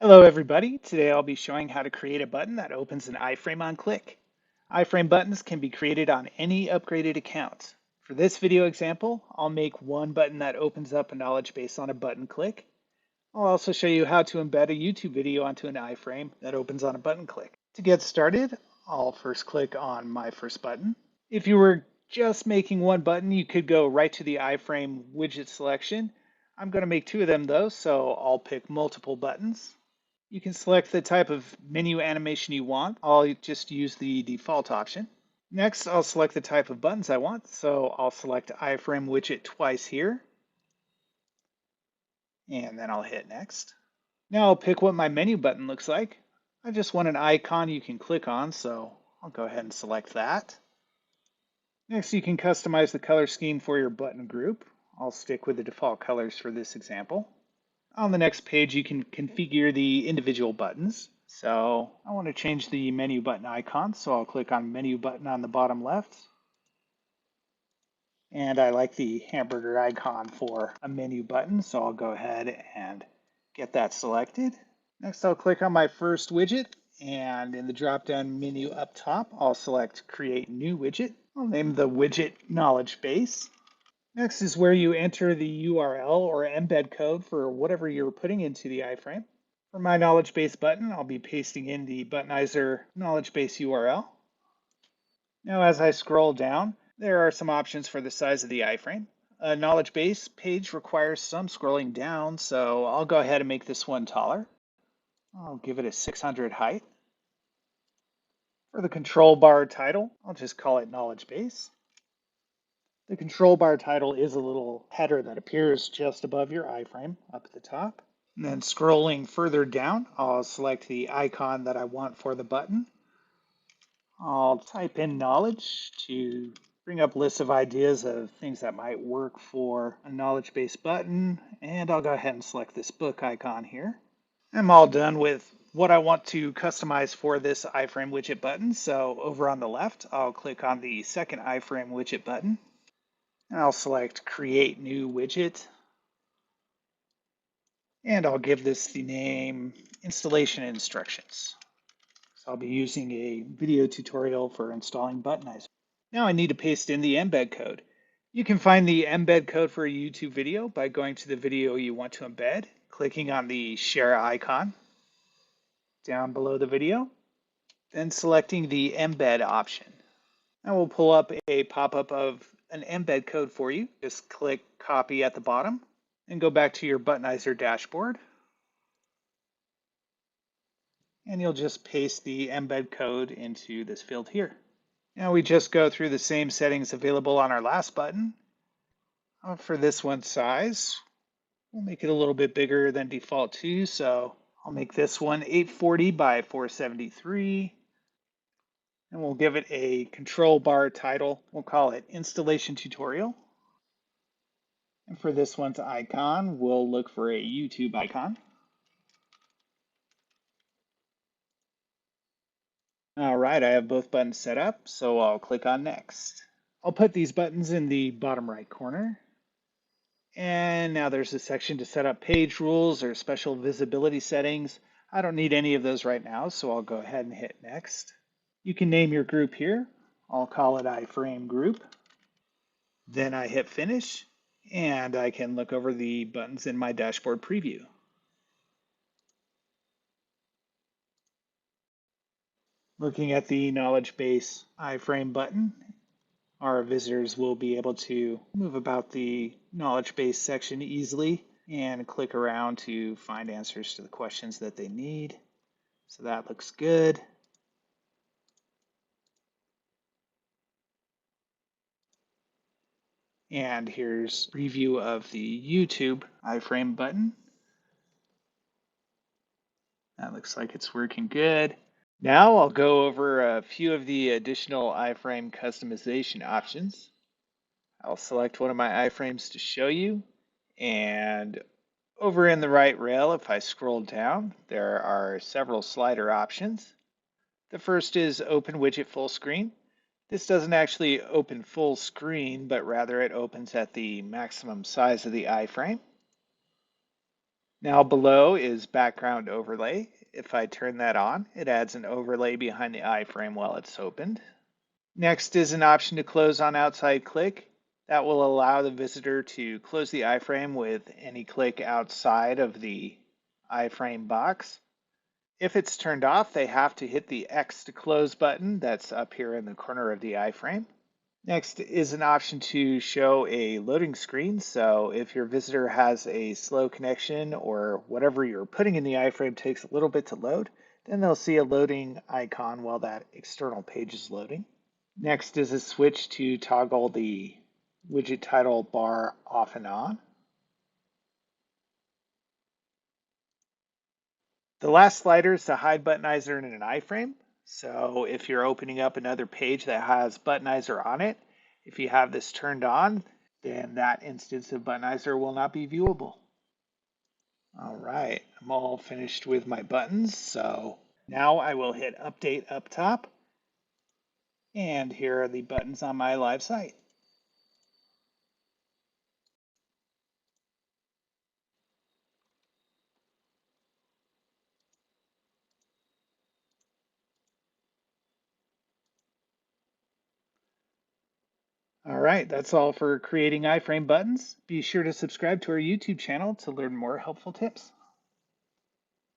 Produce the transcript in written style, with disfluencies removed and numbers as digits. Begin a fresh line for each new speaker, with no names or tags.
Hello everybody, today I'll be showing how to create a button that opens an iFrame on click. iFrame buttons can be created on any upgraded account. For this video example, I'll make one button that opens up a knowledge base on a button click. I'll also show you how to embed a YouTube video onto an iFrame that opens on a button click. To get started, I'll first click on my first button. If you were just making one button, you could go right to the iFrame widget selection. I'm going to make two of them though, so I'll pick multiple buttons. You can select the type of menu animation you want. I'll just use the default option. Next, I'll select the type of buttons I want. So I'll select iFrame widget twice here, and then I'll hit next. Now I'll pick what my menu button looks like. I just want an icon you can click on, so I'll go ahead and select that. Next, you can customize the color scheme for your button group. I'll stick with the default colors for this example. On the next page, you can configure the individual buttons. So I want to change the menu button icon, so I'll click on menu button on the bottom left. And I like the hamburger icon for a menu button, so I'll go ahead and get that selected. Next, I'll click on my first widget, and in the drop-down menu up top, I'll select Create New Widget. I'll name the widget Knowledge Base. Next is where you enter the URL or embed code for whatever you're putting into the iframe. For my knowledge base button, I'll be pasting in the Buttonizer knowledge base URL. Now, as I scroll down, there are some options for the size of the iframe. A knowledge base page requires some scrolling down, so I'll go ahead and make this one taller. I'll give it a 600 height. For the control bar title, I'll just call it knowledge base. The control bar title is a little header that appears just above your iframe up at the top. And then scrolling further down, I'll select the icon that I want for the button. I'll type in knowledge to bring up lists of ideas of things that might work for a knowledge-based button. And I'll go ahead and select this book icon here. I'm all done with what I want to customize for this iframe widget button. So over on the left, I'll click on the second iframe widget button. And I'll select Create New Widget. And I'll give this the name Installation Instructions. So I'll be using a video tutorial for installing Buttonizer. Now I need to paste in the embed code. You can find the embed code for a YouTube video by going to the video you want to embed, clicking on the share icon down below the video, then selecting the embed option. That will pull up a pop-up of an embed code for you. Just click copy at the bottom and go back to your Buttonizer dashboard. And you'll just paste the embed code into this field here. Now we just go through the same settings available on our last button. For this one's size, we'll make it a little bit bigger than default too, so I'll make this one 840 by 473. And we'll give it a control bar title. We'll call it Installation Tutorial. And for this one's icon, we'll look for a YouTube icon. All right, I have both buttons set up, so I'll click on Next. I'll put these buttons in the bottom right corner. And now there's a section to set up page rules or special visibility settings. I don't need any of those right now, so I'll go ahead and hit Next. You can name your group here. I'll call it iFrame Group. Then I hit Finish, and I can look over the buttons in my dashboard preview. Looking at the knowledge base iFrame button, our visitors will be able to move about the knowledge base section easily and click around to find answers to the questions that they need. So that looks good. And here's a preview of the YouTube iFrame button. That looks like it's working good. Now I'll go over a few of the additional iFrame customization options. I'll select one of my iframes to show you. And over in the right rail, if I scroll down, there are several slider options. The first is Open Widget Full Screen. This doesn't actually open full screen, but rather it opens at the maximum size of the iframe. Now below is background overlay. If I turn that on, it adds an overlay behind the iframe while it's opened. Next is an option to close on outside click. That will allow the visitor to close the iframe with any click outside of the iframe box. If it's turned off, they have to hit the X to close button that's up here in the corner of the iframe. Next is an option to show a loading screen. So if your visitor has a slow connection or whatever you're putting in the iframe takes a little bit to load, then they'll see a loading icon while that external page is loading. Next is a switch to toggle the widget title bar off and on. The last slider is to hide Buttonizer in an iframe. So if you're opening up another page that has Buttonizer on it, if you have this turned on, then that instance of Buttonizer will not be viewable. All right, I'm all finished with my buttons. So now I will hit Update up top. And here are the buttons on my live site. All right, that's all for creating iframe buttons. Be sure to subscribe to our YouTube channel to learn more helpful tips.